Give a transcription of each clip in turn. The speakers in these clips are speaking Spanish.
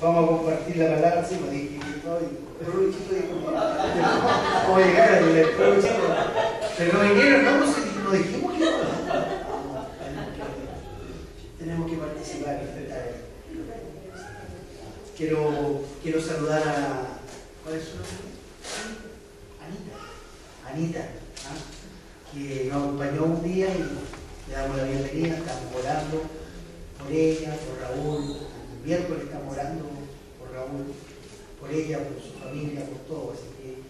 Vamos a compartir la palabra, sí, me dije, pero Luchito dijo, vamos a llegar a el pero no vinieron, no dijimos que no. Tenemos que participar. Quiero saludar a, ¿cuál es su nombre? Anita, que nos acompañó un día y le damos la bienvenida. Estamos orando por ella, por Raúl. El miércoles estamos orando por Raúl, por ella, por su familia, por todo. Así que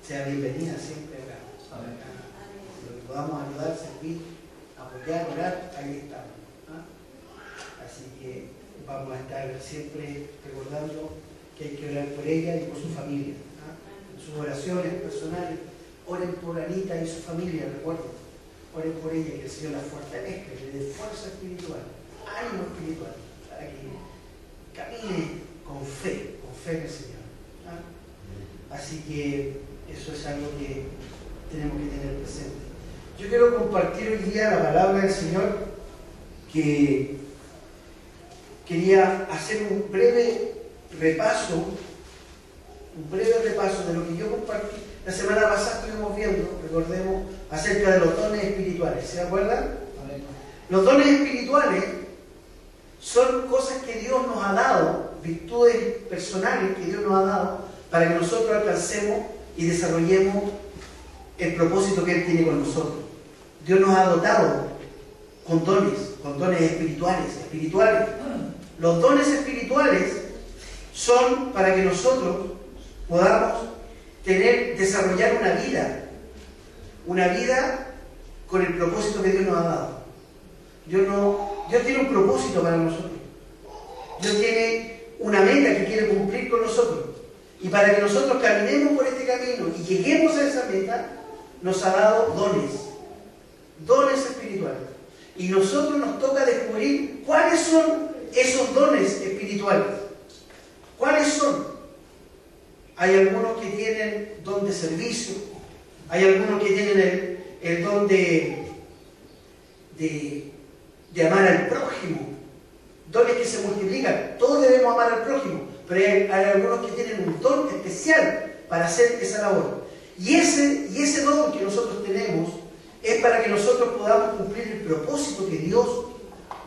sea bienvenida siempre acá. Lo que podamos ayudar, servir, apoyar, orar, ahí estamos. Así que vamos a estar siempre recordando que hay que orar por ella y por su familia. En sus oraciones personales, oren por Anita y su familia, recuerden. Oren por ella, que el Señor la fortalezca, que le dé fuerza espiritual, ánimo espiritual, para que camine con fe en el Señor. Así que eso es algo que tenemos que tener presente. Yo quiero compartir hoy día la palabra del Señor, que quería hacer un breve repaso de lo que yo compartí. La semana pasada estuvimos viendo, recordemos, acerca de los dones espirituales. ¿Se acuerdan? Los dones espirituales son cosas que Dios nos ha dado, virtudes personales que Dios nos ha dado, para que nosotros alcancemos y desarrollemos el propósito que Él tiene con nosotros. Dios nos ha dotado con dones espirituales. Los dones espirituales son para que nosotros podamos desarrollar una vida con el propósito que Dios nos ha dado. Dios tiene un propósito para nosotros. Dios tiene una meta que quiere cumplir con nosotros. Y para que nosotros caminemos por este camino y lleguemos a esa meta, nos ha dado dones espirituales. Y nosotros nos toca descubrir cuáles son esos dones espirituales. ¿Cuáles son? Hay algunos que tienen don de servicio, hay algunos que tienen el don de amar al prójimo, dones que se multiplican. Todos debemos amar al prójimo, pero hay algunos que tienen un don especial para hacer esa labor. Y ese don que nosotros tenemos es para que nosotros podamos cumplir el propósito que Dios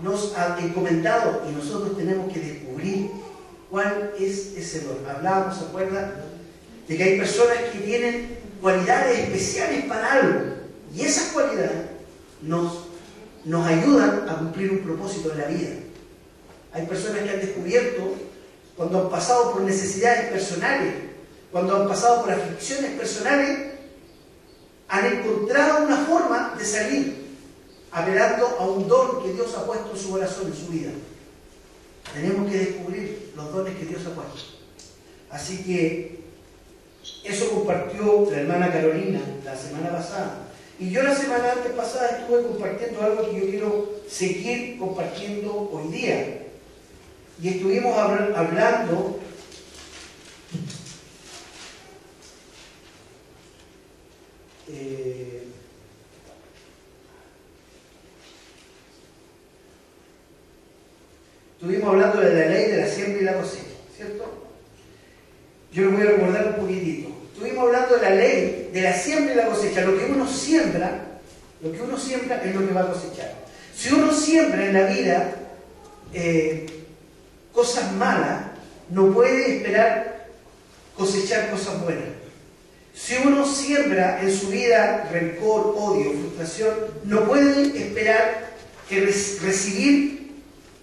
nos ha encomendado, y nosotros tenemos que descubrir cuál es ese don. Hablábamos, ¿se acuerdan? De que hay personas que tienen cualidades especiales para algo, y esas cualidades nos ayudan a cumplir un propósito en la vida. Hay personas que han descubierto, cuando han pasado por necesidades personales, cuando han pasado por aflicciones personales, han encontrado una forma de salir, apelando a un don que Dios ha puesto en su corazón, en su vida. Tenemos que descubrir los dones que Dios ha puesto. Así que eso compartió la hermana Carolina la semana pasada. Y yo la semana antes pasada estuve compartiendo algo que yo quiero seguir compartiendo hoy día. Y estuvimos hablando estuvimos hablando de la ley de la siembra y la cosecha, ¿cierto? Yo les voy a recordar un poquitito. Estuvimos hablando de la ley de la siembra y la cosecha. Lo que uno siembra es lo que va a cosechar. Si uno siembra en la vida cosas malas, no puede esperar cosechar cosas buenas. Si uno siembra en su vida rencor, odio, frustración, no puede esperar recibir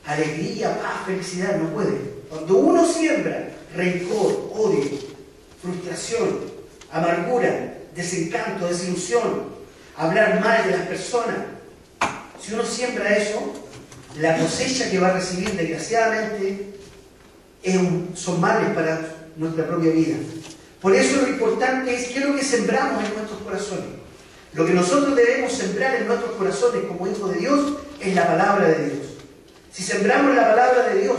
alegría, paz, felicidad, no puede. Cuando uno siembra rencor, odio, frustración, amargura, desencanto, desilusión, hablar mal de las personas, si uno siembra eso, la cosecha que va a recibir, desgraciadamente, son males para nuestra propia vida. Por eso lo importante es qué es lo que sembramos en nuestros corazones. Lo que nosotros debemos sembrar en nuestros corazones como hijos de Dios es la palabra de Dios. Si sembramos la palabra de Dios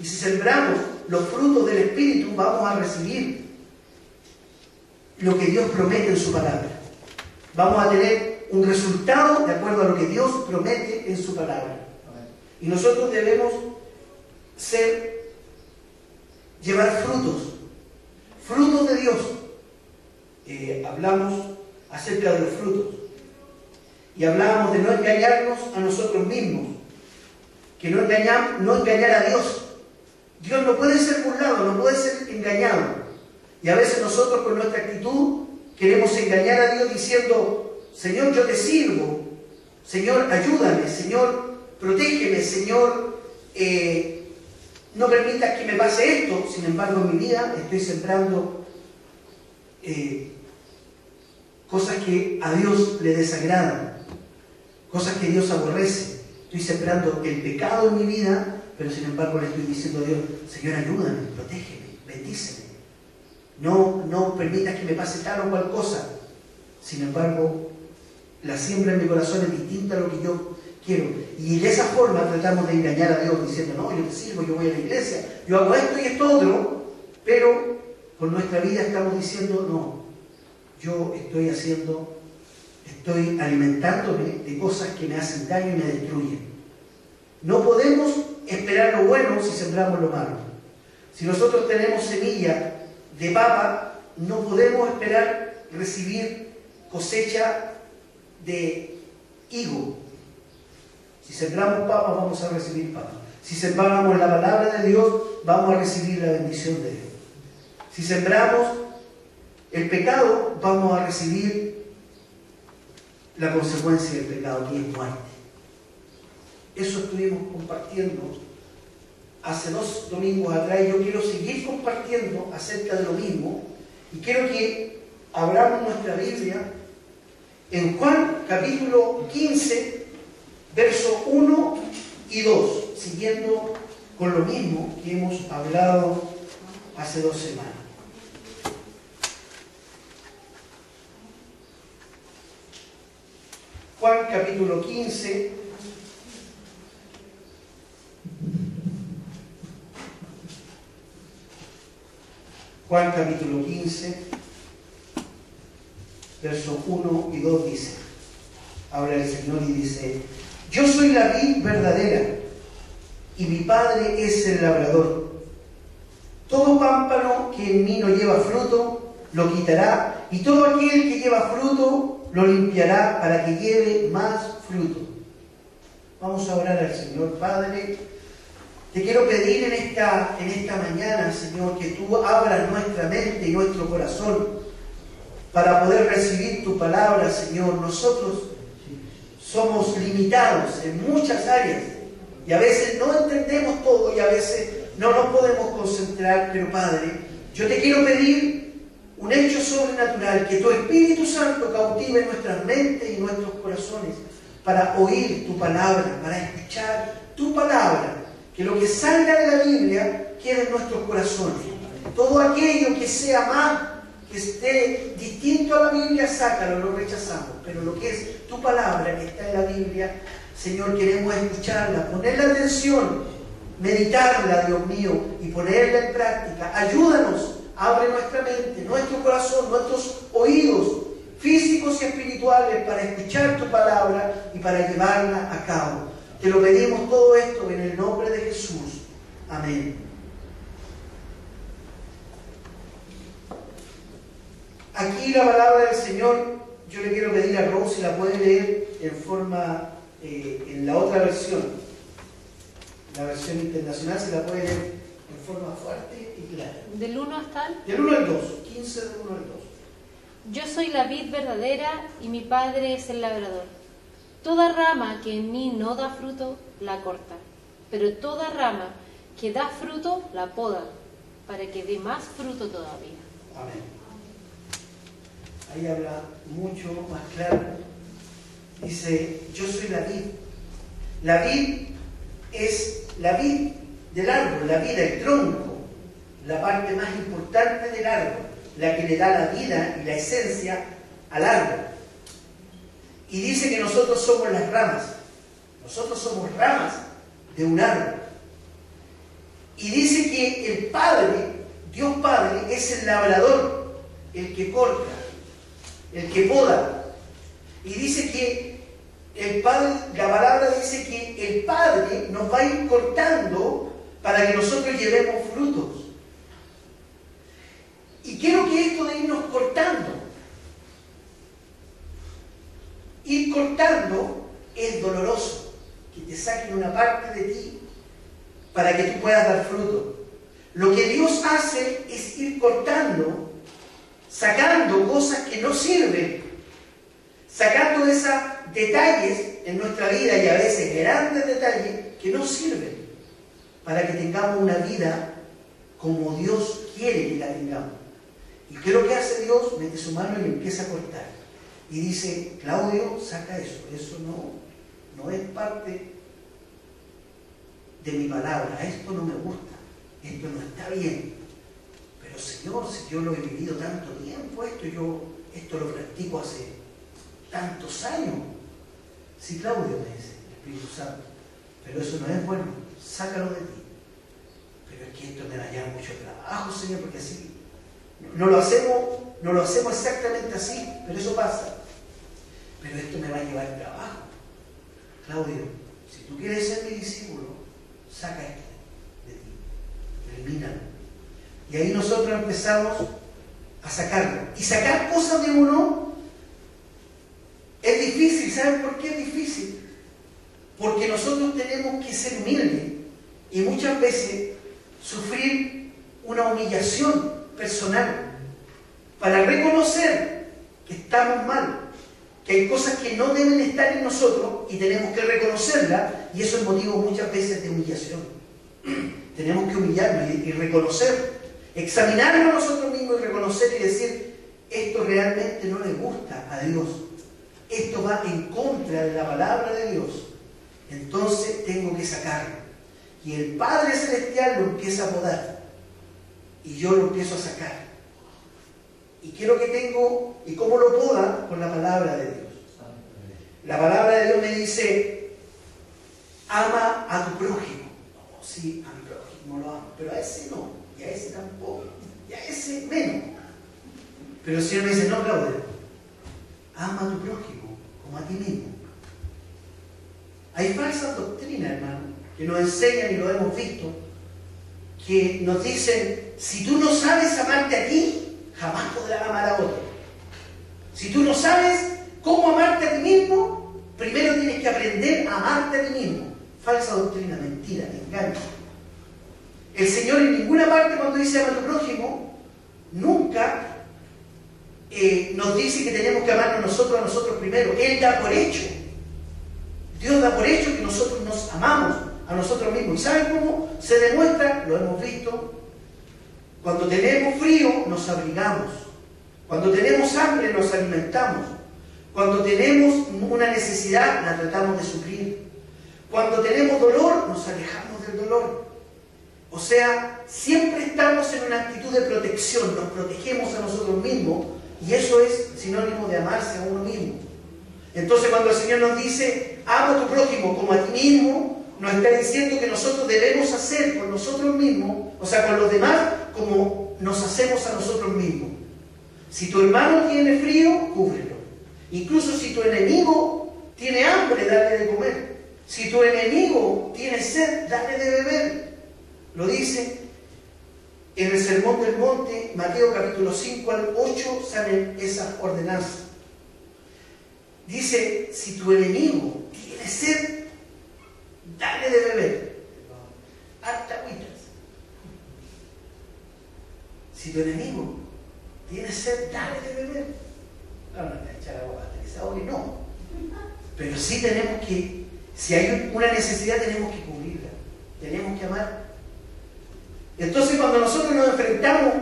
y si sembramos los frutos del Espíritu, vamos a recibir lo que Dios promete en su palabra. Vamos a tener un resultado de acuerdo a lo que Dios promete en su palabra. Y nosotros debemos ser llevar frutos, frutos de Dios. Hablamos acerca de los frutos y hablábamos de no engañarnos a nosotros mismos, que no engañar a Dios. Dios no puede ser burlado, no puede ser engañado. Y a veces nosotros con nuestra actitud queremos engañar a Dios diciendo: Señor, yo te sirvo, Señor, ayúdame, Señor, protégeme, Señor, no permitas que me pase esto. Sin embargo, en mi vida estoy sembrando cosas que a Dios le desagradan, cosas que Dios aborrece. Estoy sembrando el pecado en mi vida, pero sin embargo le estoy diciendo a Dios: Señor, ayúdame, protégeme, bendíceme. No permitas que me pase tal o cual cosa. Sin embargo, la siembra en mi corazón es distinta a lo que yo quiero. Y de esa forma tratamos de engañar a Dios diciendo: no, yo te sirvo, yo voy a la iglesia, yo hago esto y esto otro. Pero con nuestra vida estamos diciendo: no, yo estoy alimentándome de cosas que me hacen daño y me destruyen. No podemos esperar lo bueno si sembramos lo malo. Si nosotros tenemos semilla de papa, no podemos esperar recibir cosecha de higo. Si sembramos papa, vamos a recibir papa. Si sembramos la palabra de Dios, vamos a recibir la bendición de Dios. Si sembramos el pecado, vamos a recibir la consecuencia del pecado, que es muerte. Eso estuvimos compartiendo hace 2 domingos atrás, y yo quiero seguir compartiendo acerca de lo mismo, y quiero que abramos nuestra Biblia en Juan capítulo 15, versos 1 y 2, siguiendo con lo mismo que hemos hablado hace 2 semanas. Juan capítulo 15, Juan capítulo 15, versos 1 y 2 dice, habla el Señor y dice: yo soy la vid verdadera y mi Padre es el labrador. Todo pámpano que en mí no lleva fruto, lo quitará, y todo aquel que lleva fruto, lo limpiará para que lleve más fruto. Vamos a orar al Señor. Padre, te quiero pedir en esta mañana, Señor, que tú abras nuestra mente y nuestro corazón para poder recibir tu palabra, Señor. Nosotros somos limitados en muchas áreas y a veces no entendemos todo y a veces no nos podemos concentrar, pero Padre, yo te quiero pedir un hecho sobrenatural, que tu Espíritu Santo cautive nuestras mentes y nuestros corazones para oír tu palabra, para escuchar tu palabra, que lo que salga de la Biblia quede en nuestros corazones. Todo aquello que sea más, que esté distinto a la Biblia, sácalo, lo rechazamos, pero lo que es tu palabra que está en la Biblia, Señor, queremos escucharla, ponerle atención, meditarla, Dios mío, y ponerla en práctica. Ayúdanos, abre nuestra mente, nuestro corazón, nuestros oídos físicos y espirituales para escuchar tu palabra y para llevarla a cabo. Te lo pedimos todo esto en el nombre de Jesús. Amén. Aquí la palabra del Señor, yo le quiero pedir a Rose si la puede leer en la otra versión. La versión internacional se la puede leer en forma fuerte y clara. ¿Del 1 hasta el? Del 1 al 2, 15 del 1 al 2. Yo soy la vid verdadera y mi Padre es el labrador. Toda rama que en mí no da fruto, la corta, pero toda rama que da fruto, la poda, para que dé más fruto todavía. Amén. Ahí habla mucho más claro. Dice: yo soy la vid. La vid es la vid del árbol, la vida, el tronco, la parte más importante del árbol, la que le da la vida y la esencia al árbol. Y dice que nosotros somos las ramas. Nosotros somos ramas de un árbol. Y dice que el Padre, Dios Padre, es el labrador, el que corta, el que poda. Y dice que el Padre, la palabra dice que el Padre nos va a ir cortando para que nosotros llevemos frutos. quiero que esto de irnos cortando, ir cortando es doloroso, que te saquen una parte de ti para que tú puedas dar fruto. Lo que Dios hace es ir cortando, sacando cosas que no sirven, sacando esos detalles en nuestra vida, y a veces grandes detalles que no sirven, para que tengamos una vida como Dios quiere que la tengamos. ¿Y qué es lo que hace Dios? Mete su mano y empieza a cortar. Y dice, Claudio, saca eso. Eso no es parte de mi palabra. Esto no me gusta. Esto no está bien. Pero Señor, si yo lo he vivido tanto tiempo, esto lo practico hace tantos años. Sí, Claudio, me dice el Espíritu Santo. Pero eso no es bueno. Sácalo de ti. Pero es que esto me da ya mucho trabajo, Señor, porque así no lo hacemos exactamente así, pero eso pasa. Pero esto me va a llevar trabajo. Claudio, si tú quieres ser mi discípulo, saca esto de ti, elimínalo. Y ahí nosotros empezamos a sacarlo. Y sacar cosas de uno es difícil. ¿Saben por qué es difícil? Porque nosotros tenemos que ser humildes y muchas veces sufrir una humillación personal para reconocer que estamos mal, que hay cosas que no deben estar en nosotros y tenemos que reconocerlas, y eso es motivo muchas veces de humillación. Tenemos que humillarnos y reconocer, examinarnos a nosotros mismos y reconocer y decir, esto realmente no le gusta a Dios, esto va en contra de la palabra de Dios, entonces tengo que sacarlo. Y el Padre Celestial lo empieza a podar y yo lo empiezo a sacar. ¿Y qué es lo que tengo? ¿Y cómo lo poda? Con la palabra de Dios. La palabra de Dios me dice, ama a tu prójimo. Oh, sí, a mi prójimo lo amo, pero a ese no, y a ese tampoco, y a ese menos. Pero el Señor me dice, no, Claudio, ama a tu prójimo como a ti mismo. Hay falsas doctrinas, hermano, que nos enseñan, y lo hemos visto, que nos dicen, si tú no sabes amarte a ti, jamás podrás amar a otro. Si tú no sabes cómo amarte a ti mismo, primero tienes que aprender a amarte a ti mismo. Falsa doctrina, mentira, engaño. El Señor en ninguna parte cuando dice ama a tu prójimo, nunca nos dice que tenemos que amarnos a nosotros primero. Él da por hecho. Dios da por hecho que nosotros nos amamos a nosotros mismos. ¿Y saben cómo se demuestra? Lo hemos visto. Cuando tenemos frío, nos abrigamos. Cuando tenemos hambre, nos alimentamos. Cuando tenemos una necesidad, la tratamos de suplir. Cuando tenemos dolor, nos alejamos del dolor. O sea, siempre estamos en una actitud de protección, nos protegemos a nosotros mismos, y eso es sinónimo de amarse a uno mismo. Entonces, cuando el Señor nos dice, ama a tu prójimo como a ti mismo, nos está diciendo que nosotros debemos hacer con nosotros mismos, o sea, con los demás, como nos hacemos a nosotros mismos. Si tu hermano tiene frío, cúbrelo. Incluso si tu enemigo tiene hambre, dale de comer. Si tu enemigo tiene sed, dale de beber. Lo dice en el Sermón del Monte, Mateo capítulo 5 al 8, salen esas ordenanzas. Dice, si tu enemigo tiene sed, dale de beber. Harta agüitas. Si tu enemigo tiene sed, dale de beber. No, no, echar agua hasta que se ahogue, no. Pero sí tenemos que, si hay una necesidad, tenemos que cubrirla. Tenemos que amar. Entonces, cuando nosotros nos enfrentamos,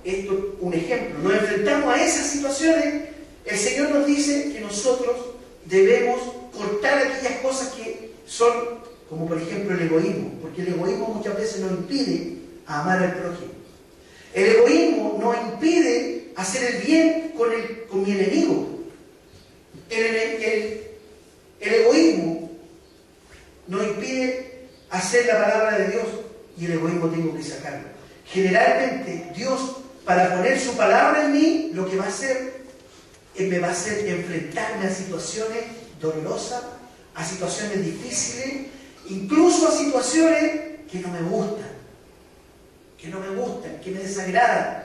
esto es un ejemplo, nos enfrentamos a esas situaciones, el Señor nos dice que nosotros debemos cortar aquellas cosas que son, como por ejemplo el egoísmo, porque el egoísmo muchas veces nos impide amar al prójimo. El egoísmo nos impide hacer el bien con mi enemigo. El egoísmo nos impide hacer la palabra de Dios, y el egoísmo tengo que sacarlo. Generalmente Dios, para poner su palabra en mí, lo que va a hacer me va a hacer enfrentarme a situaciones dolorosas, a situaciones difíciles, incluso a situaciones que no me gustan, que me desagradan.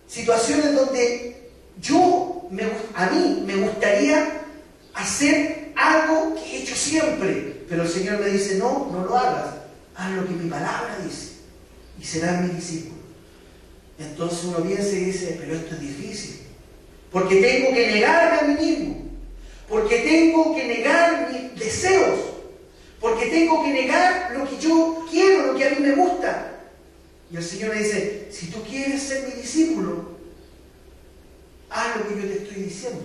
situaciones donde a mí me gustaría hacer algo que he hecho siempre, pero el Señor me dice, no, no lo hagas, haz lo que mi palabra dice y serás mi discípulo. Entonces uno piensa y dice, pero esto es difícil, porque tengo que negarme a mí mismo, porque tengo que negar mis deseos, porque tengo que negar lo que yo quiero, lo que a mí me gusta. Y el Señor me dice, si tú quieres ser mi discípulo, haz lo que yo te estoy diciendo.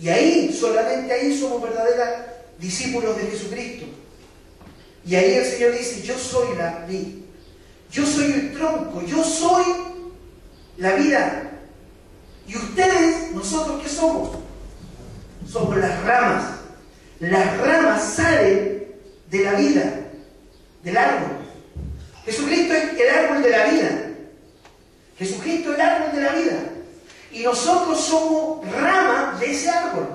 Y ahí, solamente ahí somos verdaderos discípulos de Jesucristo. Y ahí el Señor dice, yo soy la vid, yo soy el tronco, yo soy la vida. Y ustedes, nosotros, ¿qué somos? Somos las ramas. Las ramas salen de la vida, del árbol. Jesucristo es el árbol de la vida. Jesucristo es el árbol de la vida. Y nosotros somos ramas de ese árbol.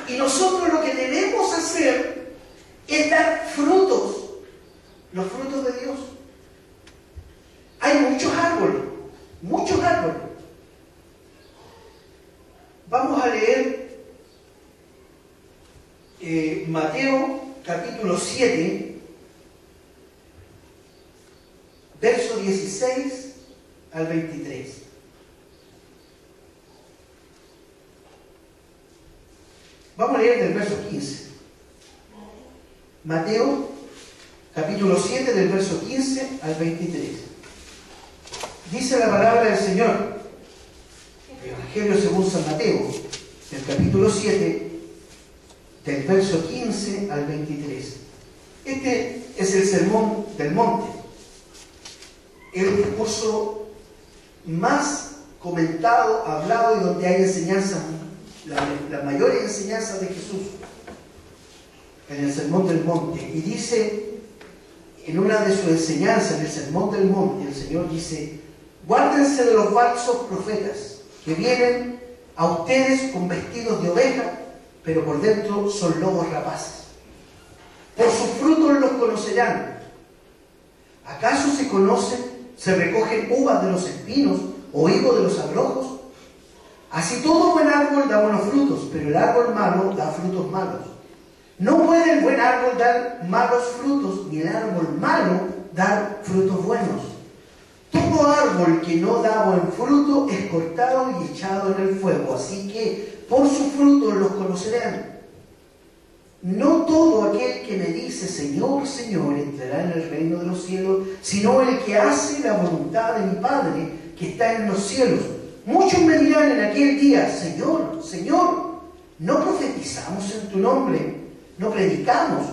Y nosotros lo que debemos hacer es dar frutos, los frutos de Dios. Hay muchos árboles, muchos árboles. Vamos a leer Mateo capítulo 7, verso 16 al 23. Vamos a leer del verso 15. Mateo capítulo 7, del verso 15 al 23. Dice la palabra del Señor, Evangelio según San Mateo, el capítulo 7, del verso 15 al 23. Este es el sermón del monte, el discurso más comentado, hablado y donde hay enseñanzas, las mayores enseñanzas de Jesús, en el sermón del monte. Y dice, en una de sus enseñanzas, en el sermón del monte, el Señor dice, guárdense de los falsos profetas que vienen a ustedes con vestidos de oveja, pero por dentro son lobos rapaces. Por sus frutos los conocerán. ¿Acaso se recogen uvas de los espinos o higos de los abrojos? Así todo buen árbol da buenos frutos, pero el árbol malo da frutos malos. No puede el buen árbol dar malos frutos, ni el árbol malo dar frutos buenos. Todo árbol que no da buen fruto es cortado y echado en el fuego. Así que por sus frutos los conocerán. No todo aquel que me dice, Señor, Señor, entrará en el reino de los cielos, sino el que hace la voluntad de mi Padre que está en los cielos. Muchos me dirán en aquel día, Señor, Señor, ¿no profetizamos en tu nombre? ¿No predicamos?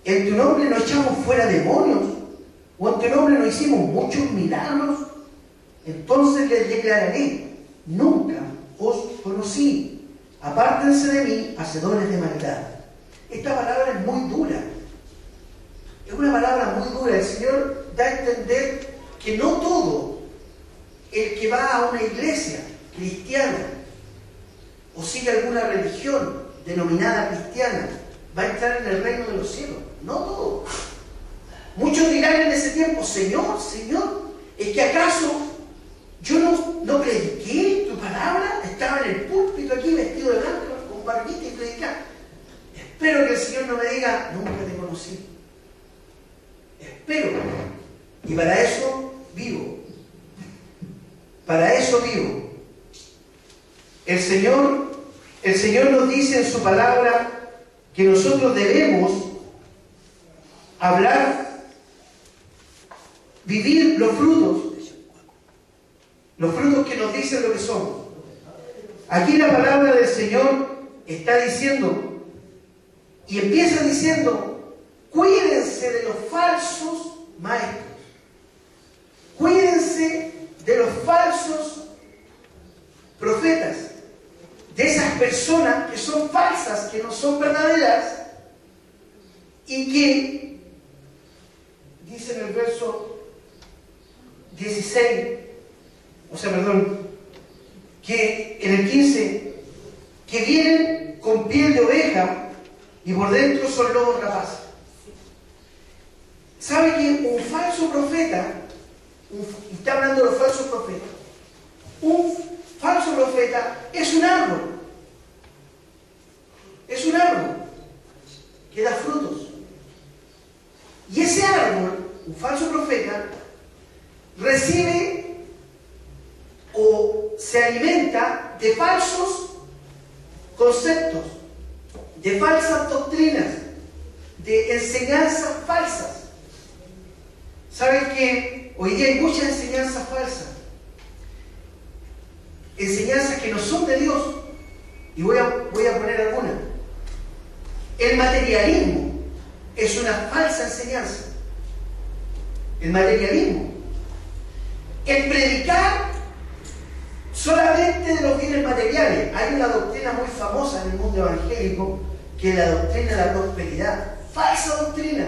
¿En tu nombre no echamos fuera demonios? ¿O en tu nombre no hicimos muchos milagros? Entonces les declararé, nunca os conocí. Apártense de mí, hacedores de maldad. Esta palabra es muy dura. Es una palabra muy dura. El Señor da a entender que no todo el que va a una iglesia cristiana o sigue alguna religión denominada cristiana va a entrar en el reino de los cielos. No todo. Muchos dirán en ese tiempo, Señor, Señor, ¿es que acaso yo no prediqué tu palabra? Estaba en el púlpito aquí vestido de blanco con barbita y predicaba. Espero que el Señor no me diga, nunca te conocí. Espero. Y para eso vivo. Para eso vivo. El Señor nos dice en su palabra que nosotros debemos hablar, vivir los frutos que nos dicen lo que somos. Aquí la palabra del Señor está diciendo, y empieza diciendo, cuídense de los falsos maestros, cuídense de los falsos profetas, de esas personas que son falsas, que no son verdaderas, y que, dice en el verso 16, que en el 15, que vienen con piel de oveja y por dentro son lobos rapaces. ¿Sabe que un falso profeta, está hablando de los falsos profetas, Un falso profeta es un árbol. Es un árbol que da frutos. Y ese árbol, un falso profeta, recibe o se alimenta de falsos conceptos, de falsas doctrinas, de enseñanzas falsas. ¿Saben que hoy día hay muchas enseñanzas falsas? Enseñanzas que no son de Dios. Y voy a poner algunas. El materialismo es una falsa enseñanza. El materialismo. El predicar solamente de los bienes materiales. Hay una doctrina muy famosa en el mundo evangélico, que es la doctrina de la prosperidad. Falsa doctrina.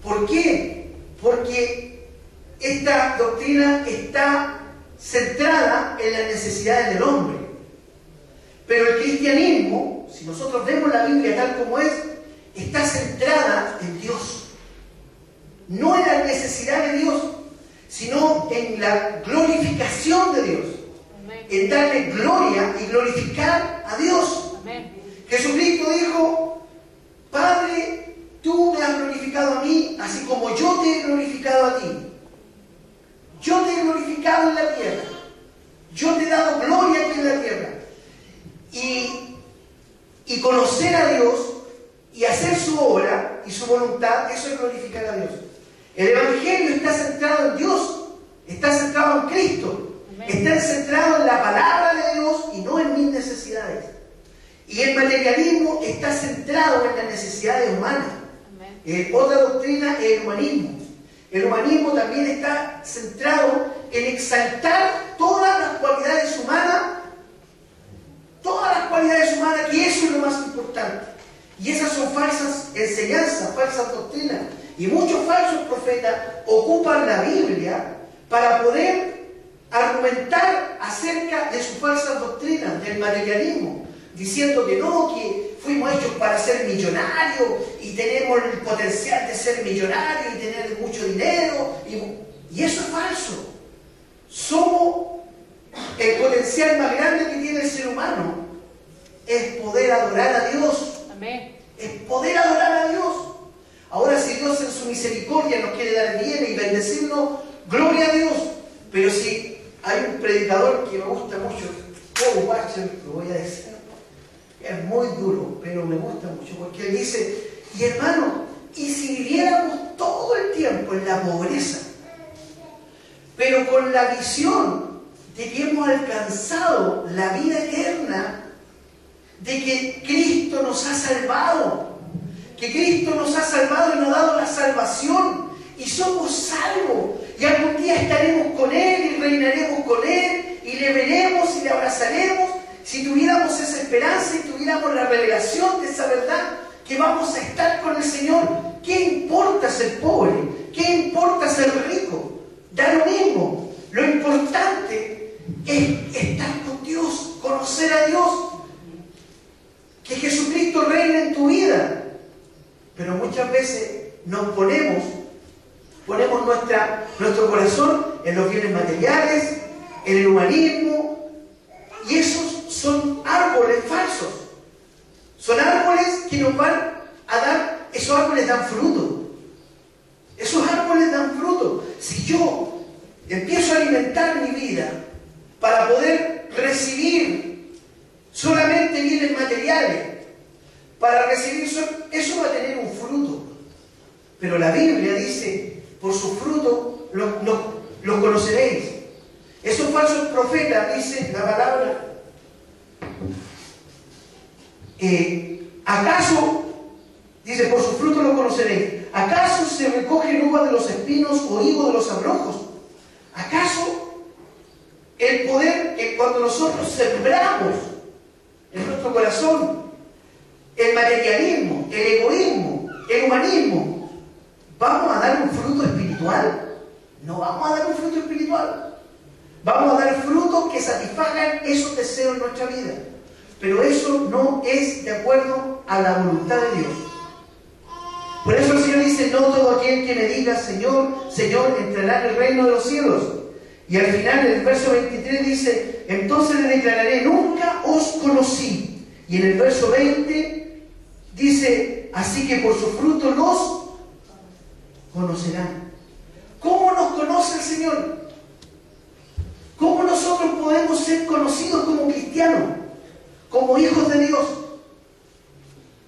¿Por qué? Porque esta doctrina está centrada en las necesidades del hombre. Pero el cristianismo, si nosotros vemos la Biblia tal como es, está centrada en Dios. No en la necesidad de Dios, sino en la glorificación de Dios. Amén. En darle gloria y glorificar a Dios. Amén. Jesucristo dijo: Padre, tú me has glorificado a mí, así como yo te he glorificado a ti. Yo te he glorificado en la tierra. Yo te he dado gloria aquí en la tierra. Y conocer a Dios y hacer su obra y su voluntad, eso es glorificar a Dios. El Evangelio está centrado en Dios, está centrado en Cristo, está centrado en la palabra de Dios y no en mis necesidades. Y el materialismo está centrado en las necesidades humanas. Otra doctrina es el humanismo. El humanismo también está centrado en exaltar todas las cualidades humanas, que eso es lo más importante. Y esas son falsas enseñanzas, falsas doctrinas. Y muchos falsos profetas ocupan la Biblia para poder argumentar acerca de sus falsas doctrinas, del materialismo, diciendo que no, que fuimos hechos para ser millonarios y tenemos el potencial de ser millonarios y tener mucho dinero. Y eso es falso. Somos el potencial más grande que tiene el ser humano. Es poder adorar a Dios. Amén. Es poder adorar a Dios. Ahora, si Dios en su misericordia nos quiere dar bienes y bendecirnos, gloria a Dios. Pero si hay un predicador que me gusta mucho, Paul Washer, lo voy a decir, es muy duro, pero me gusta mucho, porque él dice: y hermano, y si viviéramos todo el tiempo en la pobreza, pero con la visión de que hemos alcanzado la vida eterna, de que Cristo nos ha salvado, que Cristo nos ha salvado y nos ha dado la salvación, y somos salvos, y algún día estaremos con Él y reinaremos con Él, y le veremos y le abrazaremos. Si tuviéramos esa esperanza y tuviéramos la revelación de esa verdad, que vamos a estar con el Señor, ¿qué importa ser pobre? ¿Qué importa ser rico? Da lo mismo. Lo importante es estar con Dios, conocer a Dios, que Jesucristo reine en tu vida. Pero muchas veces nos ponemos nuestro corazón en los bienes materiales, en el humanismo, y esos son árboles falsos. Son árboles que nos van a dar, esos árboles dan fruto. Esos árboles dan fruto. Si yo empiezo a alimentar mi vida para poder recibir solamente bienes materiales, para recibir eso va a tener un fruto. Pero la Biblia dice: por su fruto los conoceréis. Esos falsos profetas, dice la palabra, ¿acaso, dice, por su fruto los conoceréis? ¿Acaso se recogen uvas de los espinos o higos de los abrojos? ¿Acaso el poder que cuando nosotros sembramos en nuestro corazón el materialismo, el egoísmo, el humanismo, vamos a dar un fruto espiritual? No vamos a dar un fruto espiritual. Vamos a dar frutos que satisfagan esos deseos en nuestra vida. Pero eso no es de acuerdo a la voluntad de Dios. Por eso el Señor dice: no todo aquel que me diga Señor, Señor, entrará en el reino de los cielos. Y al final, en el verso 23 dice, entonces le declararé, nunca os conocí. Y en el verso 20 dice, así que por su fruto los conocerán. ¿Cómo nos conoce el Señor? ¿Cómo nosotros podemos ser conocidos como cristianos, como hijos de Dios,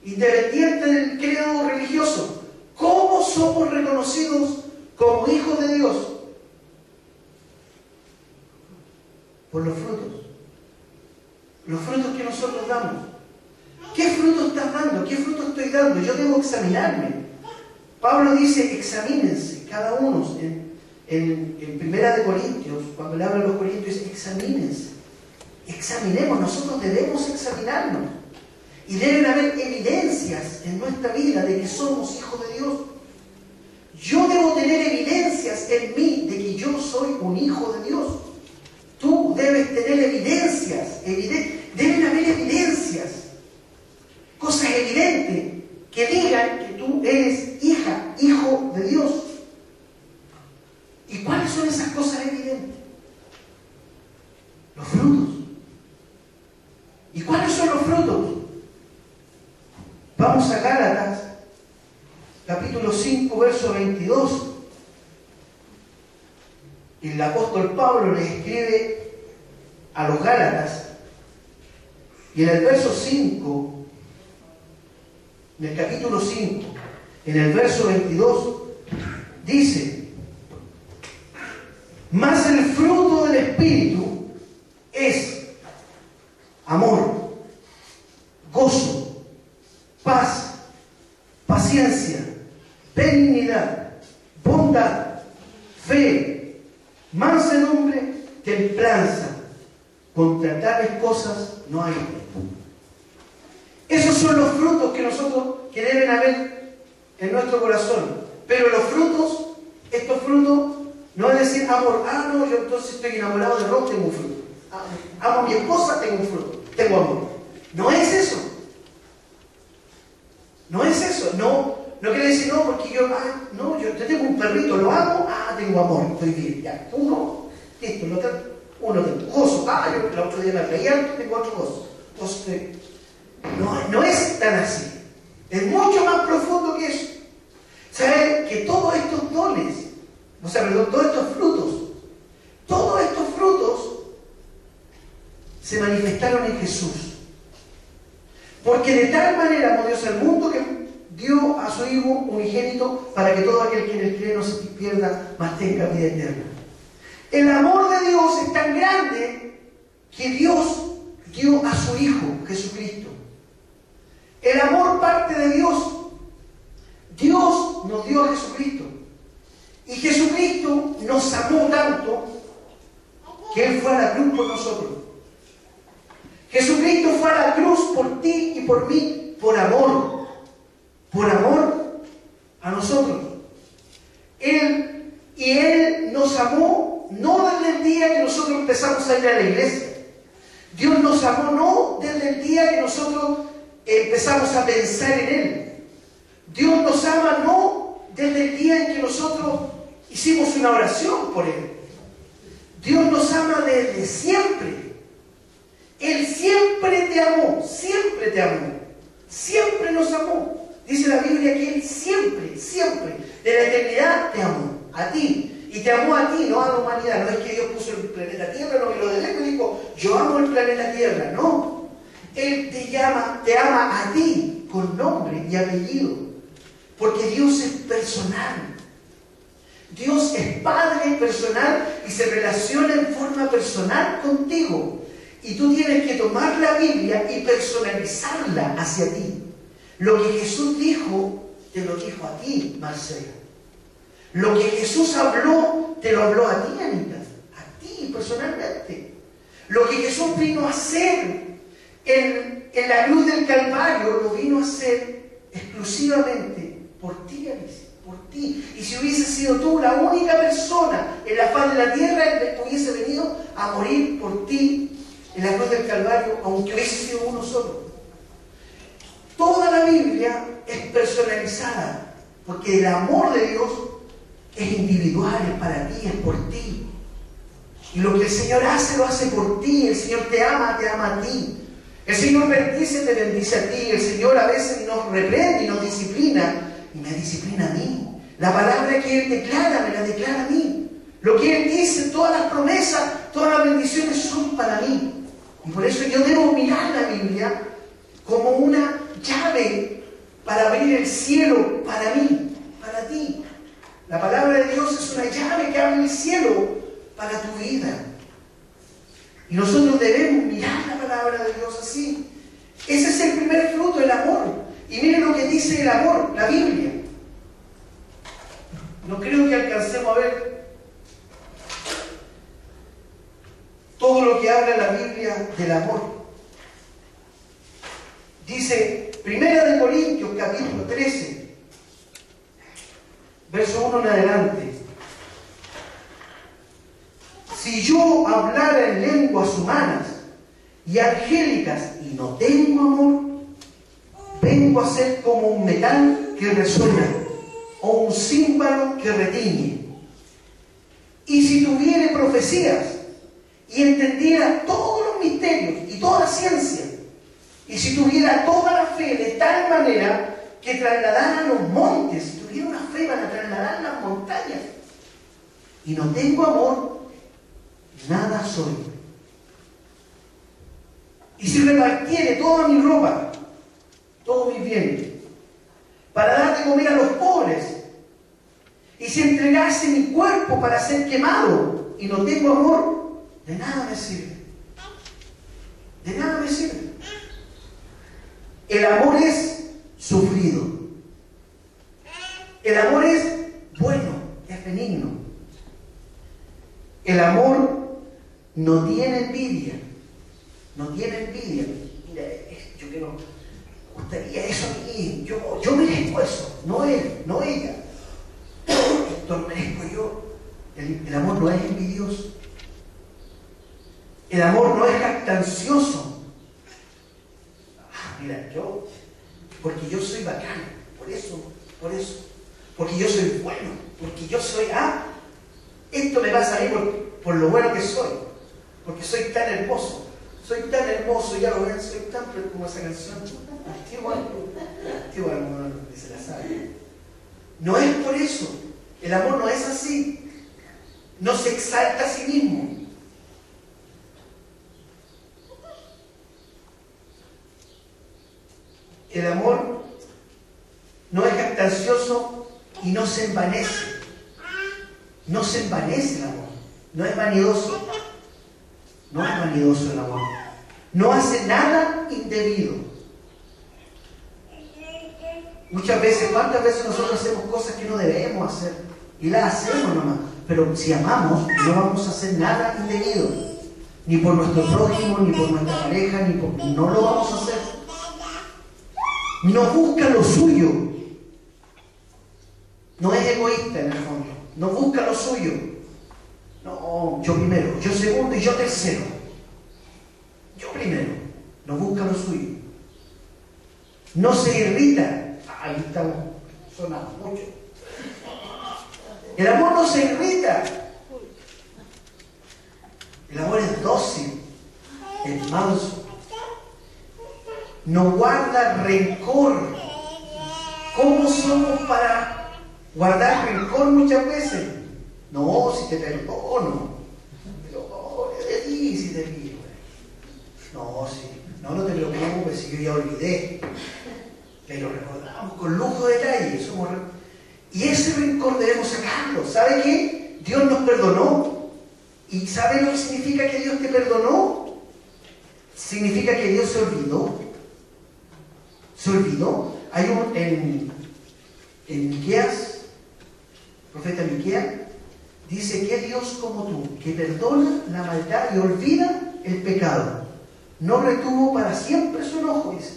independiente del credo religioso? ¿Cómo somos reconocidos como hijos de Dios? Por los frutos. Los frutos que nosotros damos. ¿Qué fruto estás dando? ¿Qué fruto estoy dando? Yo debo examinarme. Pablo dice, examínense cada uno. En Primera de Corintios, cuando le habla a los corintios, dice, examínense. Examinemos, nosotros debemos examinarnos. Y deben haber evidencias en nuestra vida de que somos hijos de Dios. Yo debo tener evidencias en mí de que yo soy un hijo de Dios. Tú debes tener evidencias. Deben haber evidencias. Cosas evidentes que digan que tú eres hija, hijo de Dios. ¿Y cuáles son esas cosas evidentes? Los frutos. ¿Y cuáles son los frutos? Vamos a Gálatas, capítulo 5, verso 22. El apóstol Pablo le escribe a los Gálatas, y en el verso 5, en el capítulo 5, en el verso 22, dice, mas el fruto del Espíritu es amor, gozo, paz, paciencia, benignidad, bondad, fe, mansedumbre, templanza. Contra tales cosas no hay. Esos son los frutos que deben haber en nuestro corazón. Pero los frutos, estos frutos, no es decir amor. Ah, no, yo entonces estoy enamorado de Rob, tengo un fruto. Amo a mi esposa, tengo un fruto. Tengo amor. No es eso. No es eso. No quiere decir, no, porque yo tengo un perrito, lo amo, tengo amor, estoy bien. Ya, uno, listo, uno tengo gozo. Yo el otro día me reía, tengo otro gozo. No es tan así. Es mucho más profundo que eso. ¿Saben? Que todos estos dones, todos estos frutos se manifestaron en Jesús. Porque de tal manera amó Dios al mundo que dio a su Hijo unigénito para que todo aquel que en él cree no se pierda, mas tenga vida eterna. El amor de Dios es tan grande que Dios dio a su Hijo, Jesucristo. El amor parte de Dios. Dios nos dio a Jesucristo. Y Jesucristo nos amó tanto que Él fue a la cruz por nosotros. Jesucristo fue a la cruz por ti y por mí, por amor. Por amor a nosotros. Él nos amó no desde el día que nosotros empezamos a ir a la iglesia. Dios nos amó no desde el día que nosotros empezamos a pensar en Él. Dios nos ama no desde el día en que nosotros hicimos una oración por Él. Dios nos ama desde siempre. Él siempre te amó, siempre te amó, siempre nos amó. Dice la Biblia que Él siempre, de la eternidad te amó, a ti. Y te amó a ti, no a la humanidad. No es que Dios puso el planeta Tierra, no, y lo de lejos dijo, yo amo el planeta Tierra. No. Él te ama a ti con nombre y apellido. Porque Dios es personal. Dios es Padre personal y se relaciona en forma personal contigo. Y tú tienes que tomar la Biblia y personalizarla hacia ti. Lo que Jesús dijo, te lo dijo a ti, Marcela. Lo que Jesús habló, te lo habló a ti, Anita. A ti, personalmente. Lo que Jesús vino a hacer en la cruz del Calvario, lo vino a hacer exclusivamente por ti, Alicia. Por ti. Y si hubiese sido tú la única persona en la faz de la tierra, Él hubiese venido a morir por ti en la cruz del Calvario, aunque hubiese sido uno solo. Toda la Biblia es personalizada, porque el amor de Dios es individual, es para ti, es por ti. Y lo que el Señor hace, lo hace por ti. El Señor te ama a ti. El Señor bendice, te bendice a ti. El Señor a veces nos reprende y nos disciplina. Y me disciplina a mí. La palabra que Él declara, me la declara a mí. Lo que Él dice, todas las promesas, todas las bendiciones son para mí. Y por eso yo debo mirar la Biblia como una llave para abrir el cielo para mí, para ti. La palabra de Dios es una llave que abre el cielo para tu vida. Y nosotros debemos mirar la palabra de Dios así. Ese es el primer fruto, el amor. Y miren lo que dice el amor, la Biblia. No creo que alcancemos a ver todo lo que habla la Biblia del amor. Dice, 1 Corintios capítulo 13, verso 1 en adelante. Si yo hablara en lenguas humanas y angélicas y no tengo amor, vengo a ser como un metal que resuena o un címbalo que retiñe. Y si tuviere profecías y entendiera todos los misterios y toda ciencia, y si tuviera toda la fe de tal manera que trasladara los montes, si tuviera una fe para trasladar las montañas, y no tengo amor, nada soy. Y si repartiere toda mi ropa, todos mis bienes, para dar de comer a los pobres, y si entregase mi cuerpo para ser quemado, y no tengo amor, de nada me sirve. De nada me sirve. El amor es sufrido. El amor es bueno, es benigno. El amor no tiene envidia. No tiene envidia. Mira, yo quiero, me gustaría eso a mí. Yo merezco eso, no él, no ella. Esto lo merezco yo. El amor no es envidioso. El amor no es jactancioso. Mira, porque yo soy bacán, por eso, porque yo soy bueno, porque yo soy, esto me pasa a mí por lo bueno que soy, porque soy tan hermoso, ya lo ven, soy tan como esa canción, antigua, que se la sabe. No es por eso, el amor no es así, no se exalta a sí mismo. El amor no es jactancioso y no se envanece. No se envanece el amor. No es vanidoso. No es vanidoso el amor. No hace nada indebido. Muchas veces, ¿cuántas veces nosotros hacemos cosas que no debemos hacer? Y las hacemos nomás. Pero si amamos, no vamos a hacer nada indebido. Ni por nuestro prójimo, ni por nuestra pareja, no lo vamos a hacer. No busca lo suyo. No es egoísta en el fondo. No busca lo suyo. No, yo primero, yo segundo y yo tercero. Yo primero. No busca lo suyo. No se irrita. Ahí estamos sonando mucho. El amor no se irrita. El amor es dócil, es manso. No guarda rencor. ¿Cómo somos para guardar rencor muchas veces? No, si te perdono. Pero de ti si te pido. No, no te preocupes si yo ya olvidé. Pero recordamos con lujo de detalle. Y ese rencor debemos sacarlo. ¿Sabe qué? Dios nos perdonó. ¿Y sabe lo que significa que Dios te perdonó? Significa que Dios se olvidó. ¿Se olvidó? Hay en Miqueas, profeta Miqueas, dice que Dios como tú, que perdona la maldad y olvida el pecado. No retuvo para siempre su enojo, dice.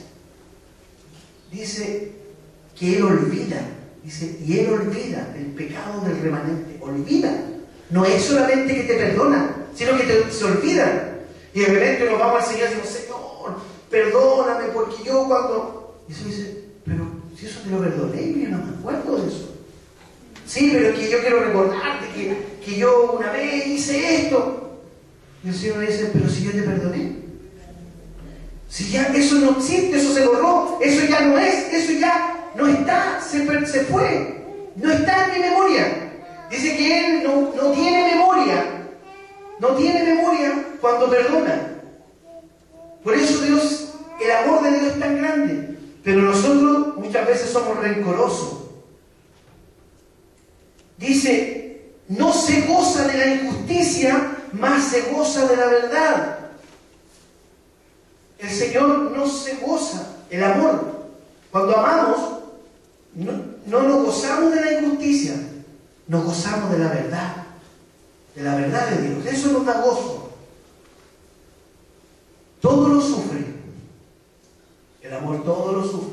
Dice que Él olvida, dice, y Él olvida el pecado del remanente. Olvida. No es solamente que te perdona, sino que se olvida. Y de repente nos vamos al Señor y decimos, Señor, perdóname, porque yo cuando... Y eso dice, pero si eso te lo perdoné, mira, no me acuerdo de eso. Sí, pero es que yo quiero recordarte que yo una vez hice esto. Y el Señor me dice, pero si yo te perdoné. Si ya eso no existe, eso se borró, eso ya no es, eso ya no está, se fue. No está en mi memoria. Dice que Él no tiene memoria. No tiene memoria cuando perdona. Por eso Dios, el amor de Dios es tan grande. Pero nosotros muchas veces somos rencorosos. Dice, no se goza de la injusticia, mas se goza de la verdad. El Señor no se goza, el amor. Cuando amamos, no nos gozamos de la injusticia, nos gozamos de la verdad de Dios. Eso nos da gozo. Todo lo sufre. El amor todo lo sufre.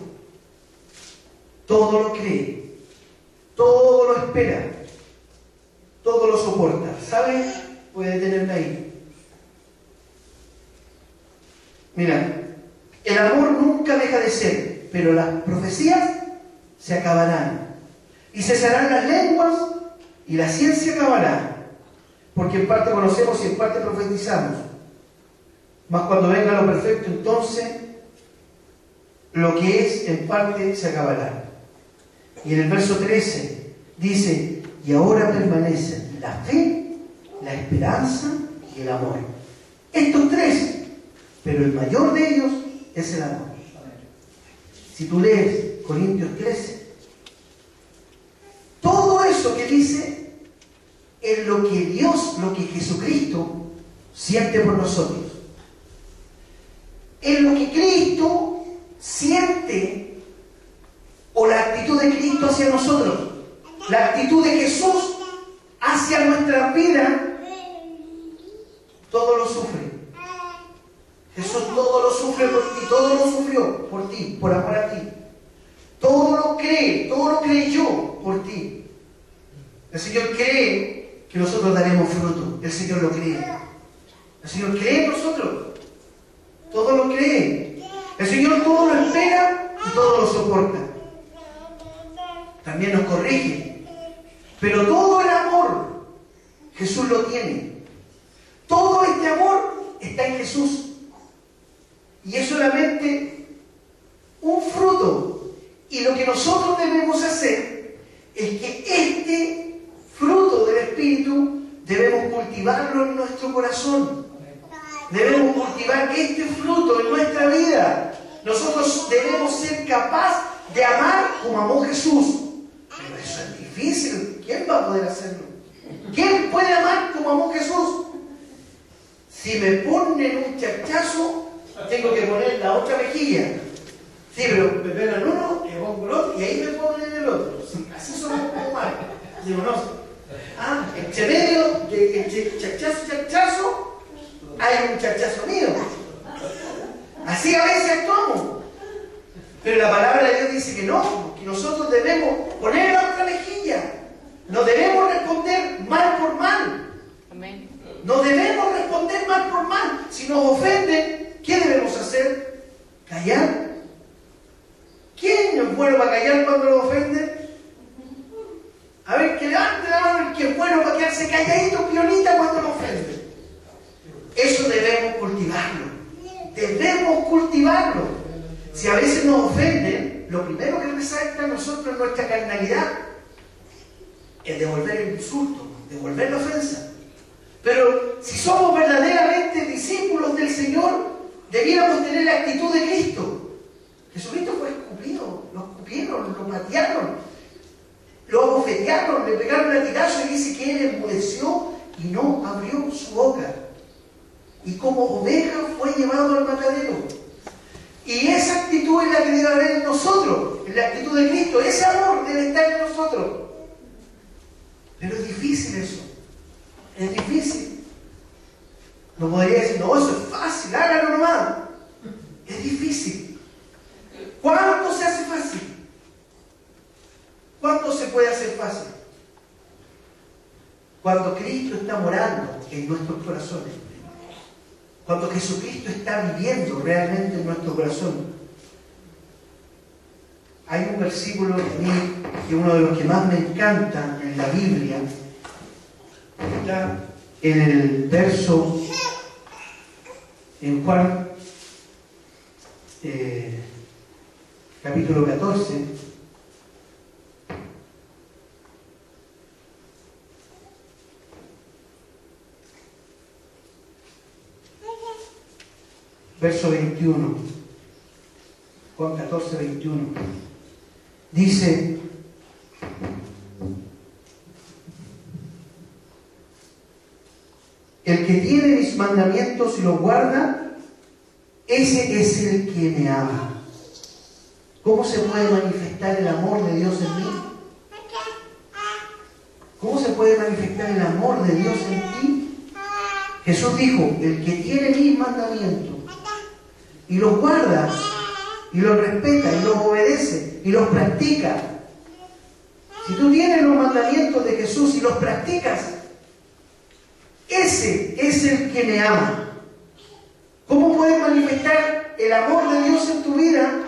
Todo lo cree. Todo lo espera. Todo lo soporta. ¿Sabe? Puede tenerme ahí. Mira, el amor nunca deja de ser, pero las profecías se acabarán. Y cesarán las lenguas y la ciencia acabará. Porque en parte conocemos y en parte profetizamos. Mas cuando venga lo perfecto, entonces lo que es en parte se acabará. Y en el verso 13 dice, y ahora permanecen la fe, la esperanza y el amor. Estos tres, pero el mayor de ellos es el amor. Si tú lees Corintios 13, todo eso que dice es lo que Dios, lo que Jesucristo siente por nosotros. Es lo que Cristo siente, o la actitud de Cristo hacia nosotros, la actitud de Jesús hacia nuestra vida. Todo lo sufre. Jesús todo lo sufre por ti, todo lo sufrió por ti, por amor a ti. Todo lo creyó por ti. El Señor cree que nosotros daremos fruto. El Señor lo cree. El Señor cree en nosotros. Todo lo cree. El Señor todo lo espera y todo lo soporta. También nos corrige. Pero todo el amor, Jesús lo tiene. Todo este amor está en Jesús. Y es solamente un fruto. Y lo que nosotros debemos hacer es que este fruto del Espíritu debemos cultivarlo en nuestro corazón. Debemos cultivar este fruto en nuestra vida. Nosotros debemos ser capaces de amar como amó Jesús. Pero eso es difícil. ¿Quién va a poder hacerlo? ¿Quién puede amar como amó Jesús? Si me ponen un chachazo, tengo que poner la otra mejilla. Sí, pero me pegan uno, le pongo el otro y ahí me ponen el otro. Sí, así somos como mal. Digo, no. Entre medio de chachazo, hay un chachazo mío. Así a veces actuamos. Pero la palabra de Dios dice que no, que nosotros debemos poner la otra mejilla. No debemos responder mal por mal. Amén. No debemos responder mal por mal. Si nos ofenden, ¿qué debemos hacer? ¿Callar? ¿Quién es bueno para callar cuando nos ofenden? A ver, que levante la mano el que es bueno para quedarse calladito, pionita, cuando nos ofenden. Eso debemos cultivarlo. Debemos cultivarlo. Si a veces nos ofenden, lo primero que resalta a nosotros es nuestra carnalidad. El devolver el insulto, devolver la ofensa. Pero si somos verdaderamente discípulos del Señor, debiéramos tener la actitud de Cristo. Jesucristo fue escupido, lo escupieron, lo patearon, lo abofetearon, le pegaron latigazo y dice que él enmudeció y no abrió su boca. Y como oveja fue llevado al matadero. Y esa actitud es la que debe haber en nosotros, en la actitud de Cristo. Ese amor debe estar en nosotros. Pero es difícil eso. Es difícil. No podría decir, no, eso es fácil, hágalo nomás. Es difícil. ¿Cuánto se hace fácil? ¿Cuánto se puede hacer fácil? Cuando Cristo está morando en nuestros corazones. Cuando Jesucristo está viviendo realmente en nuestro corazón. Hay un versículo de mí, que es uno de los que más me encanta en la Biblia. Está en el verso en Juan capítulo 14, verso 21. Juan 14, 21. Dice: el que tiene mis mandamientos y los guarda, ese es el que me ama. ¿Cómo se puede manifestar el amor de Dios en mí? ¿Cómo se puede manifestar el amor de Dios en ti? Jesús dijo: el que tiene mis mandamientos y los guarda, y los respeta, y los obedece, y los practica. Si tú tienes los mandamientos de Jesús y los practicas, ese es el que me ama. ¿Cómo puedes manifestar el amor de Dios en tu vida?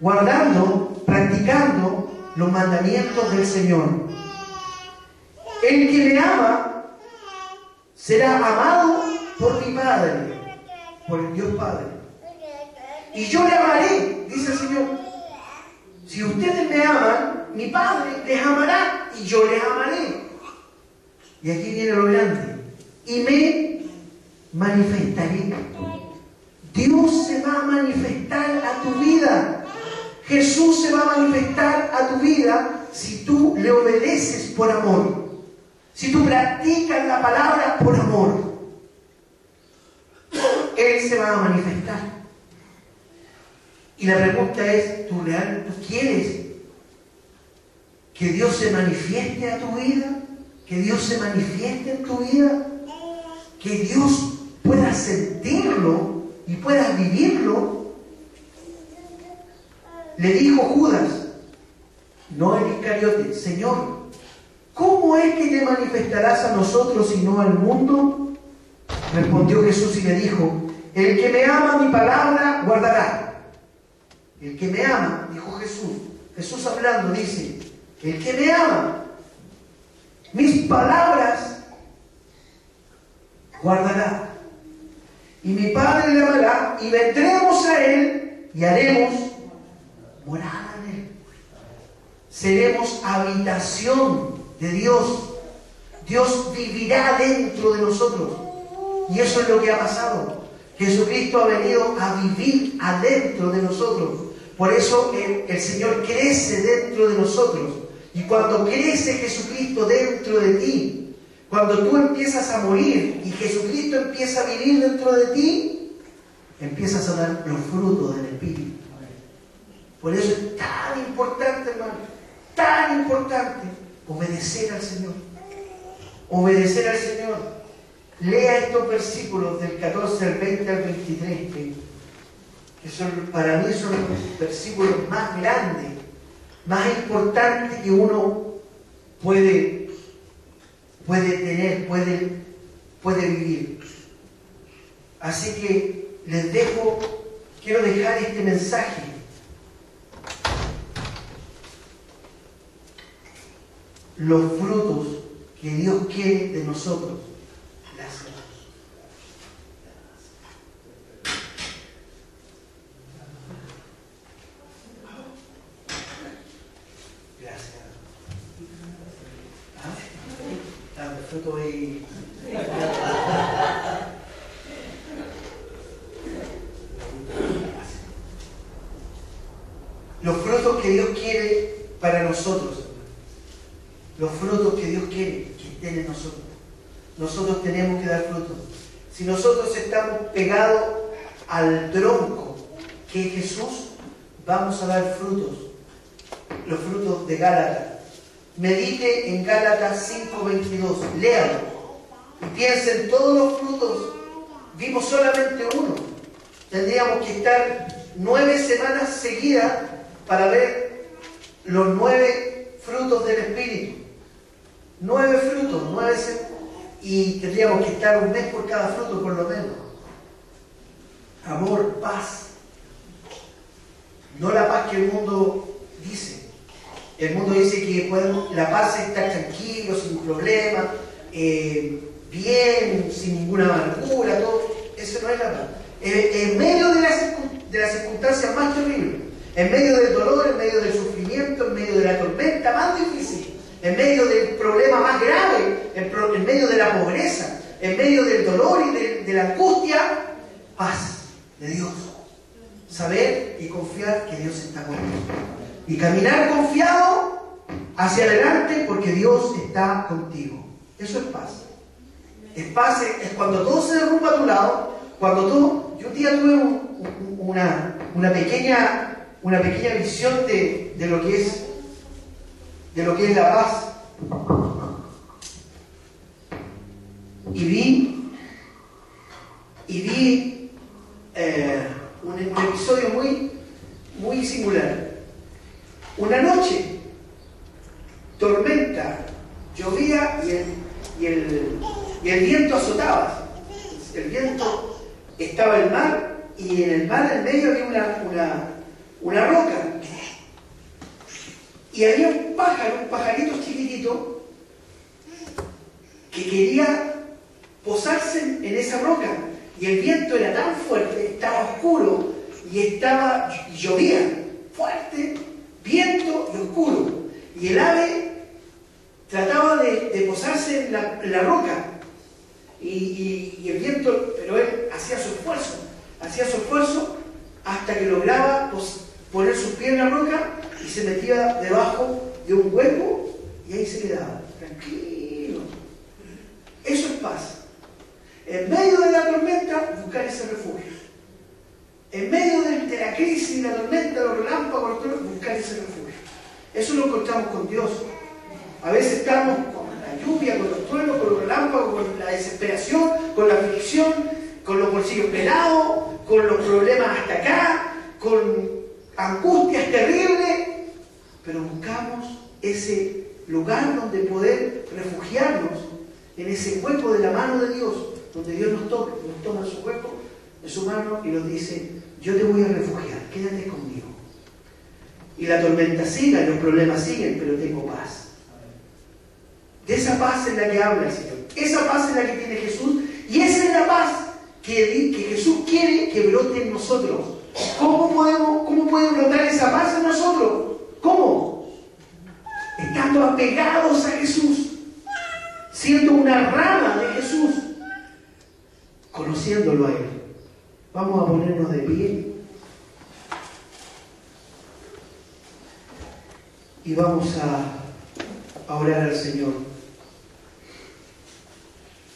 Guardando, practicando los mandamientos del Señor. El que me ama será amado por mi Padre, por el Dios Padre. Y yo le amaré, dice el Señor. Si ustedes me aman, mi Padre les amará y yo les amaré. Y aquí viene lo grande. Y me manifestaré. Dios se va a manifestar a tu vida. Jesús se va a manifestar a tu vida si tú le obedeces por amor. Si tú practicas la palabra por amor, Él se va a manifestar. Y la pregunta es: ¿tú quieres que Dios se manifieste a tu vida? ¿Que Dios se manifieste en tu vida? ¿Que Dios pueda sentirlo y puedas vivirlo? Le dijo Judas, no el Iscariote: Señor, ¿cómo es que te manifestarás a nosotros y no al mundo? Respondió Jesús y le dijo: el que me ama mi palabra guardará. El que me ama, dijo Jesús. Jesús hablando dice: el que me ama, mis palabras guardará. Y mi Padre le amará, y vendremos a Él y haremos morada en Él. Seremos habitación de Dios. Dios vivirá dentro de nosotros. Y eso es lo que ha pasado. Jesucristo ha venido a vivir adentro de nosotros. Por eso el Señor crece dentro de nosotros. Y cuando crece Jesucristo dentro de ti, cuando tú empiezas a morir y Jesucristo empieza a vivir dentro de ti, empiezas a dar los frutos del Espíritu. Por eso es tan importante, hermano, tan importante obedecer al Señor. Obedecer al Señor. Lea estos versículos del 14 al 20 al 23, que para mí son los versículos más grandes, más importantes que uno puede tener, puede vivir. Así que quiero dejar este mensaje. Los frutos que Dios quiere de nosotros. Gracias. Gracias. El fruto y... Los frutos que Dios quiere para nosotros. Los frutos que Dios quiere que estén en nosotros. Nosotros tenemos que dar frutos. Si nosotros estamos pegados al tronco que es Jesús, vamos a dar frutos. Los frutos de Gálatas. Medite en Gálatas 5:22. Léalo. Y piense en todos los frutos. Vimos solamente uno. Tendríamos que estar 9 semanas seguidas para ver los 9 frutos del Espíritu. 9 frutos, 9 y tendríamos que estar un mes por cada fruto por lo menos. Amor, paz. No la paz que el mundo dice. El mundo dice que la paz es estar tranquilo, sin problemas, bien, sin ninguna amargura, todo. Eso no es la paz. en medio de las circunstancias más terribles, en medio del dolor, en medio del sufrimiento, en medio de la tormenta más difícil, en medio del problema más grave, en medio de la pobreza, en medio del dolor y de la angustia, paz de Dios. Saber y confiar que Dios está contigo. Y caminar confiado hacia adelante porque Dios está contigo. Eso es paz. Es paz, es cuando todo se derrumba a tu lado, cuando todo... Yo un día tuve una pequeña visión de lo que es la paz. Y vi un episodio muy singular. Una noche, tormenta, llovía y el viento azotaba. El viento, estaba el mar, y en el mar en medio había una roca. Y había un pajarito chiquitito, que quería posarse en esa roca. Y el viento era tan fuerte, estaba oscuro, y llovía fuerte, viento y oscuro. Y el ave trataba de posarse en la roca. Y el viento, pero él hacía su esfuerzo hasta que lograba poner sus pies en la roca y se metía debajo de un hueco y ahí se quedaba, tranquilo. Eso es paz. En medio de la tormenta, buscar ese refugio. En medio de la crisis, la tormenta, los relámpagos, buscar ese refugio. Eso lo encontramos con Dios. A veces estamos con la lluvia, con los truenos, con los relámpagos, con la desesperación, con la aflicción, con los bolsillos pelados, con los problemas hasta acá, con angustias terribles, pero buscamos ese lugar donde poder refugiarnos, en ese hueco de la mano de Dios, donde Dios nos toma en su hueco, en su mano, y nos dice: yo te voy a refugiar, quédate conmigo. Y la tormenta sigue, los problemas siguen, pero tengo paz. De esa paz es la que habla el Señor. Esa paz es la que tiene Jesús, y esa es la paz que Jesús quiere que brote en nosotros. ¿Cómo puede brotar esa paz en nosotros? ¿Cómo? Estando apegados a Jesús, siendo una rama de Jesús, conociéndolo a Él. Vamos a ponernos de pie y vamos a orar al Señor.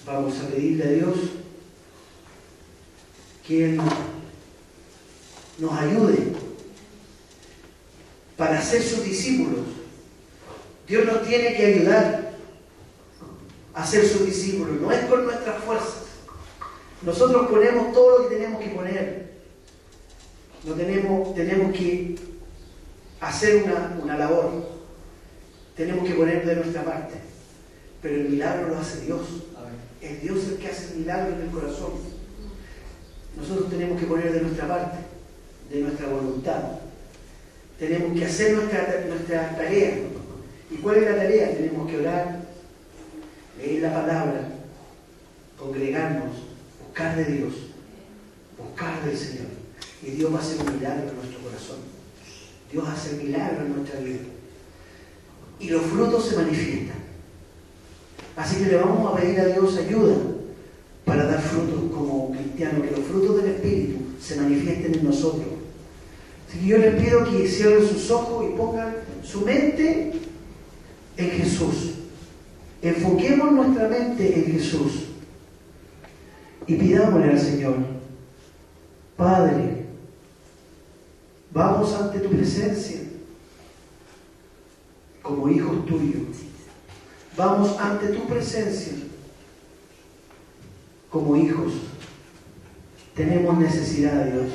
Vamos a pedirle a Dios que Él nos ayude para ser sus discípulos. Dios nos tiene que ayudar a ser sus discípulos, no es por nuestras fuerzas. Nosotros ponemos todo lo que tenemos que poner. No tenemos que hacer una labor. Tenemos que poner de nuestra parte. Pero el milagro lo hace Dios. Es Dios el que hace el milagro en el corazón. Nosotros tenemos que poner de nuestra parte, de nuestra voluntad. Tenemos que hacer nuestra tarea. ¿Y cuál es la tarea? Tenemos que orar, leer la palabra, congregarnos, buscar de Dios, buscar del Señor. Y Dios va a hacer un milagro en nuestro corazón. Dios hace el milagro en nuestra vida. Y los frutos se manifiestan. Así que le vamos a pedir a Dios ayuda para dar frutos como cristianos, que los frutos del Espíritu se manifiesten en nosotros. Así que yo les pido que cierren sus ojos y pongan su mente en Jesús. Enfoquemos nuestra mente en Jesús y pidámosle al Señor: Padre, vamos ante tu presencia como hijos tuyos. Vamos ante tu presencia como hijos. Tenemos necesidad de Dios.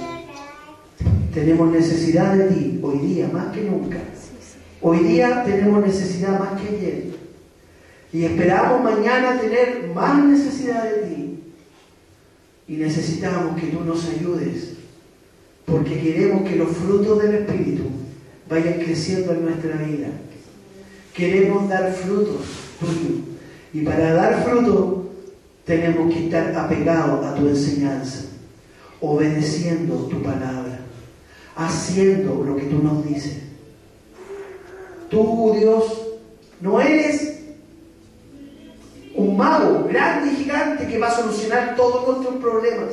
Tenemos necesidad de ti hoy día más que nunca. Hoy día tenemos necesidad más que ayer. Y esperamos mañana tener más necesidad de ti. Y necesitamos que tú nos ayudes, porque queremos que los frutos del Espíritu vayan creciendo en nuestra vida. Queremos dar frutos tuyos. Y para dar fruto tenemos que estar apegados a tu enseñanza. obedeciendo tu palabra, haciendo lo que tú nos dices. Tú, Dios, no eres un mago grande y gigante que va a solucionar todos nuestros problemas.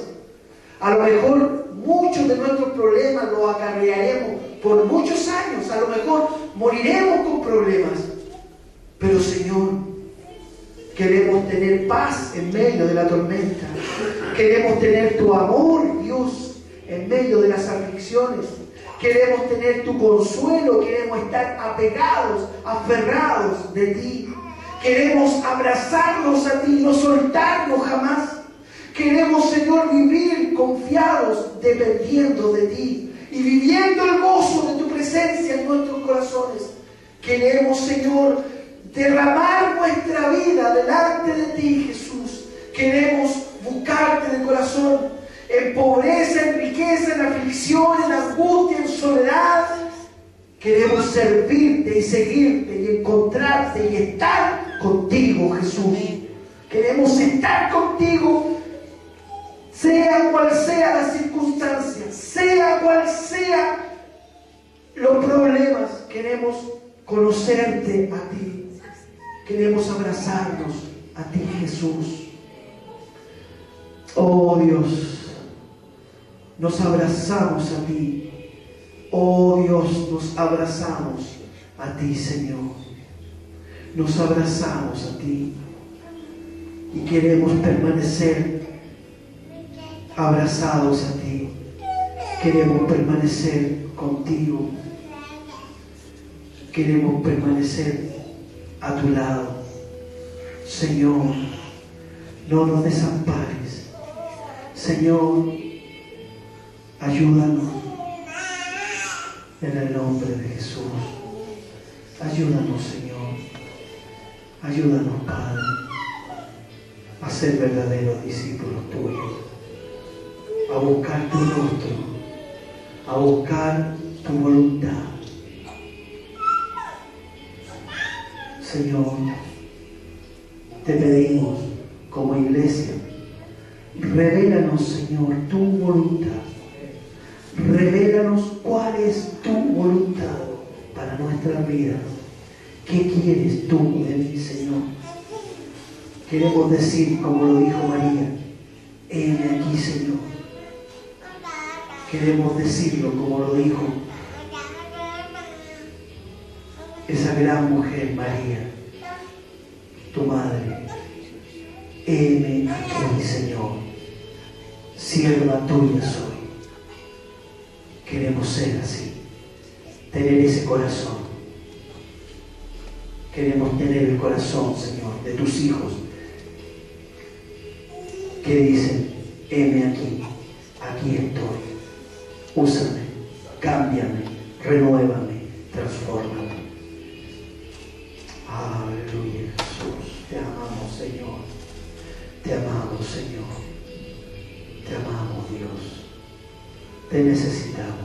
A lo mejor muchos de nuestros problemas los acarrearemos por muchos años, a lo mejor moriremos con problemas, pero Señor, queremos tener paz en medio de la tormenta, queremos tener tu amor, Dios, en medio de las aflicciones, queremos tener tu consuelo, queremos estar apegados, aferrados de ti, queremos abrazarnos a ti, no soltarnos jamás. Queremos, Señor, vivir confiados, dependiendo de ti y viviendo el gozo de tu presencia en nuestros corazones. Queremos, Señor, derramar nuestra vida delante de ti, Jesús. Queremos buscarte de corazón, en pobreza, en riqueza, en aflicción, en angustia, en soledad. Queremos servirte y seguirte y encontrarte y estar contigo, Jesús. Queremos estar contigo, sea cual sea la circunstancia, sea cual sea los problemas. Queremos conocerte a ti. Queremos abrazarnos a ti, Jesús. Oh Dios, nos abrazamos a ti. Oh Dios, nos abrazamos a ti, Señor. Nos abrazamos a ti y queremos permanecer abrazados a ti. Queremos permanecer contigo. Queremos permanecer a tu lado. Señor, no nos desampares. Señor, ayúdanos en el nombre de Jesús. Ayúdanos, Señor. Ayúdanos, Padre, a ser verdaderos discípulos tuyos, a buscar tu rostro, a buscar tu voluntad. Señor, te pedimos como iglesia, revélanos, Señor, tu voluntad. Revélanos cuál es tu voluntad para nuestra vida. ¿Qué quieres tú de mí, Señor? Queremos decir, como lo dijo María, heme aquí, Señor. Queremos decirlo como lo dijo esa gran mujer, María, tu madre. Heme aquí, Señor. Sierva tuya soy. Queremos ser así, tener ese corazón. Queremos tener el corazón, Señor, de tus hijos que dicen, heme aquí, aquí estoy. Úsame, cámbiame, renuévame, transfórmame. Aleluya, Jesús. Te amamos, Señor. Te amamos, Señor. Te amamos, Dios. Te necesitamos.